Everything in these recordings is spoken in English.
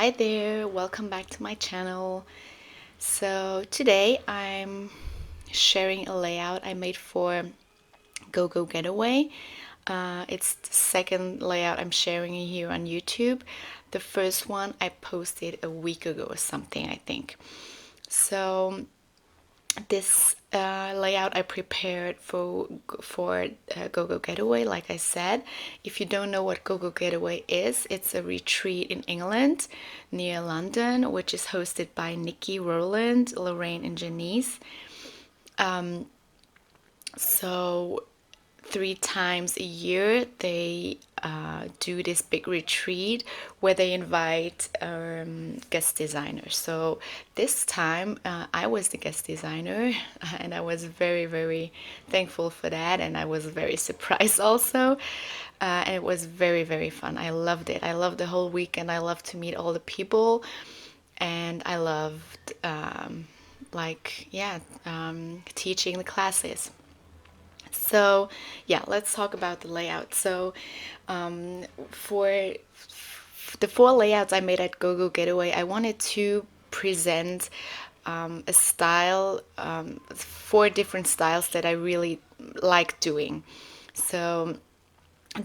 Hi there, welcome back to my channel. So today I'm sharing a layout I made for GOGO Getaway. It's the second layout I'm sharing here on YouTube. The first one I posted a week ago or something, I think. So this layout I prepared for GOGO Getaway, like I said. If you don't know what GOGO Getaway is, it's a retreat in England near London, which is hosted by Nikki, Roland, Lorraine, and Janice. So 3 times a year they do this big retreat where they invite guest designers. So this time I was the guest designer and I was very, very thankful for that, and I was very surprised also. And it was very, very fun. I loved it. I loved the whole week, and I loved to meet all the people, and I loved teaching the classes. So yeah, let's talk about the layout. So for the 4 layouts I made at GOGO Getaway, I wanted to present a style, 4 different styles that I really like doing. So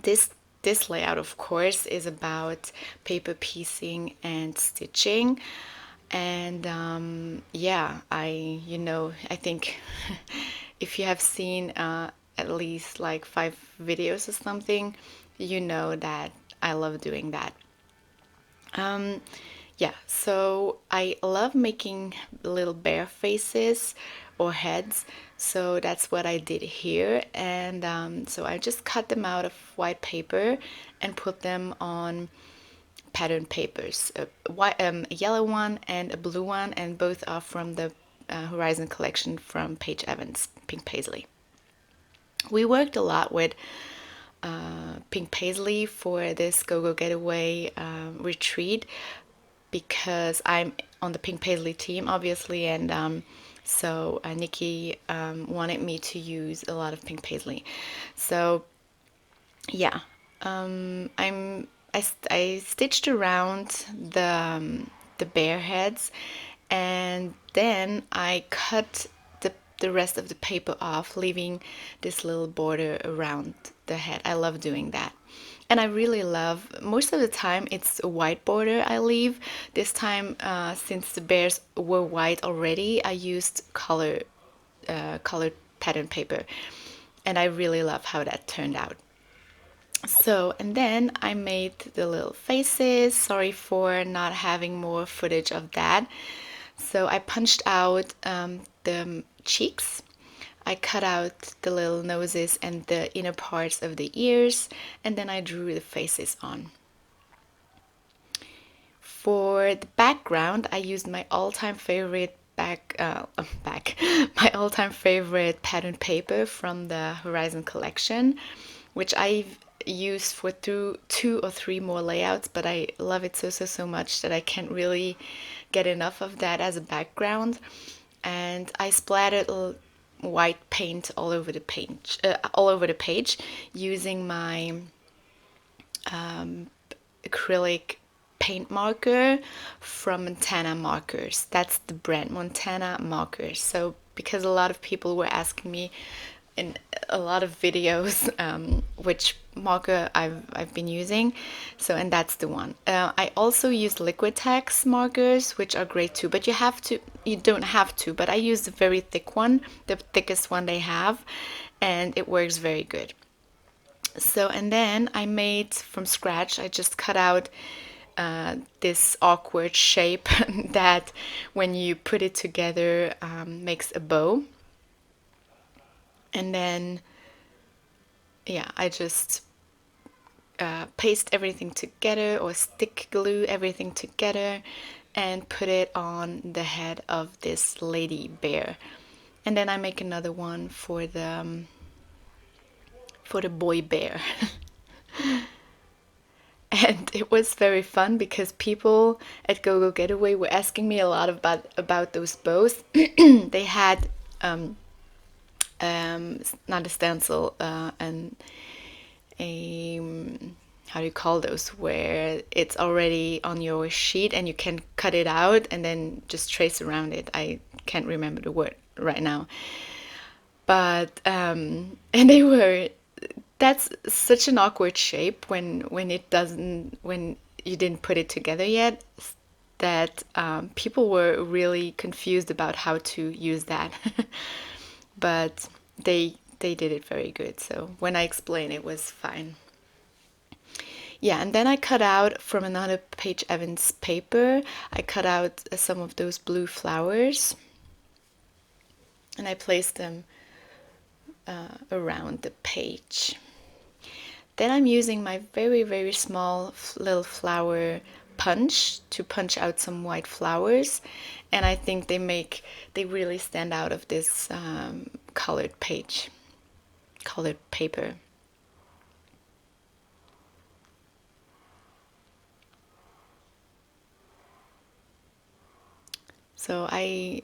this this layout, of course, is about paper piecing and stitching. And I think if you have seen at least like 5 videos or something, you know that I love doing that. So I love making little bear faces or heads. So that's what I did here. And so I just cut them out of white paper and put them on pattern papers, a yellow one and a blue one, and both are from the Horizon collection from Paige Evans, Pink Paisley. We worked a lot with Pink Paisley for this GOGO Getaway retreat because I'm on the Pink Paisley team, obviously, and so Nikki wanted me to use a lot of Pink Paisley. So yeah, I stitched around the bear heads, and then I cut the rest of the paper off, leaving this little border around the head. I love doing that. And I really love, most of the time it's a white border I leave. This time, since the bears were white already, I used colored pattern paper. And I really love how that turned out. So, and then I made the little faces. Sorry for not having more footage of that. So I punched out the cheeks. I cut out the little noses and the inner parts of the ears, and then I drew the faces on. For the background, I used my all-time favorite my all-time favorite pattern paper from the Horizon collection, which I've used for 2 or 3 more layouts, but I love it so much that I can't really get enough of that as a background. And I splattered white paint all over the page using my acrylic paint marker from Montana Markers. That's the brand, Montana Markers. So because a lot of people were asking me in a lot of videos which marker I've been using, so, and that's the one. I also use Liquitex markers, which are great too, but you don't have to, but I use the very thick one, the thickest one they have, and it works very good. So, and then I made from scratch, I just cut out this awkward shape that when you put it together makes a bow. And then, yeah, I just paste everything together or stick glue everything together and put it on the head of this lady bear. And then I make another one for the boy bear. And it was very fun because people at GOGO Getaway were asking me a lot about those bows. They had not a stencil, and a how do you call those, where it's already on your sheet and you can cut it out and then just trace around it. I can't remember the word right now. But and they were, that's such an awkward shape when it doesn't, when you didn't put it together yet, that people were really confused about how to use that. But they did it very good. So when I explained, it was fine. Yeah, and then I cut out from another Page Evans paper, I cut out some of those blue flowers and I placed them around the page. Then I'm using my very, very small little flower punch to punch out some white flowers, and I think they really stand out of this colored paper. So I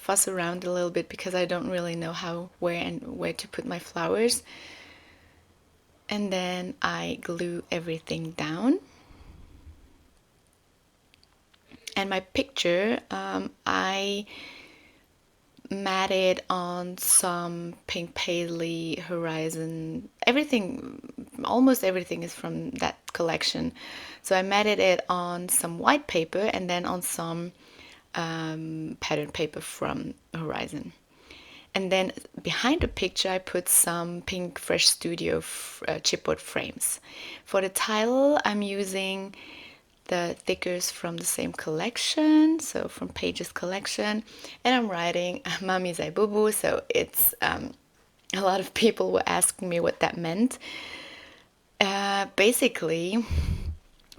fuss around a little bit because I don't really know where to put my flowers. And then I glue everything down. And my picture, I matted on some pink paisley horizon. Almost everything is from that collection. So I matted it on some white paper and then on some pattern paper from Horizon. And then behind the picture, I put some pink Fresh Studio chipboard frames. For the title, I'm using the thickers from the same collection, so from Page's collection, and I'm writing Mami Zai Bubu. So it's a lot of people were asking me what that meant. Basically,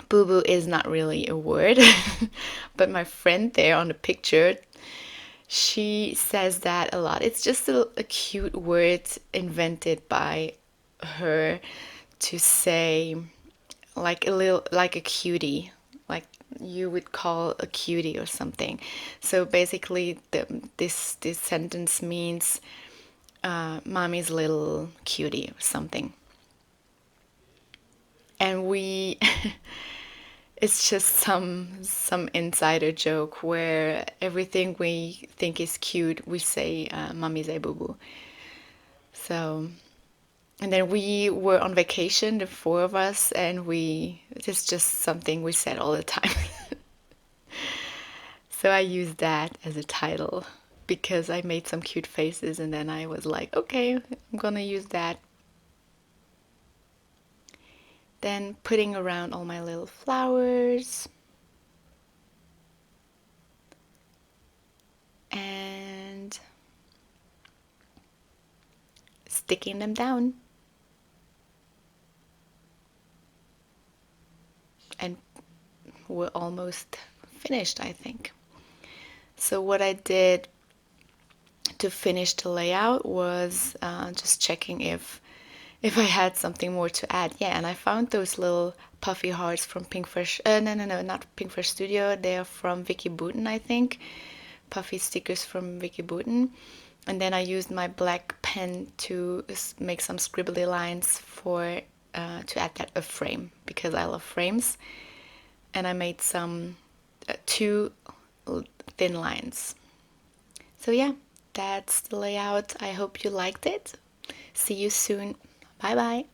Bubu is not really a word, but my friend there on the picture, she says that a lot. It's just a cute word invented by her to say like a cutie, like you would call a cutie or something. So basically, this sentence means mommy's little cutie or something. And we it's just some insider joke where everything we think is cute, we say "Mami zay bubu." So, and then we were on vacation, the four of us, and it's just something we said all the time. So I used that as a title because I made some cute faces, and then I was like, okay, I'm gonna use that. Then putting around all my little flowers. And sticking them down. And we're almost finished, I think. So what I did to finish the layout was just checking if I had something more to add. Yeah, and I found those little puffy hearts from Pink Fresh. No, not Pink Fresh Studio. They are from Vicky Boutin, I think. Puffy stickers from Vicky Boutin. And then I used my black pen to make some scribbly lines to add that a frame because I love frames. And I made some two thin lines. So yeah, that's the layout. I hope you liked it. See you soon. Bye bye.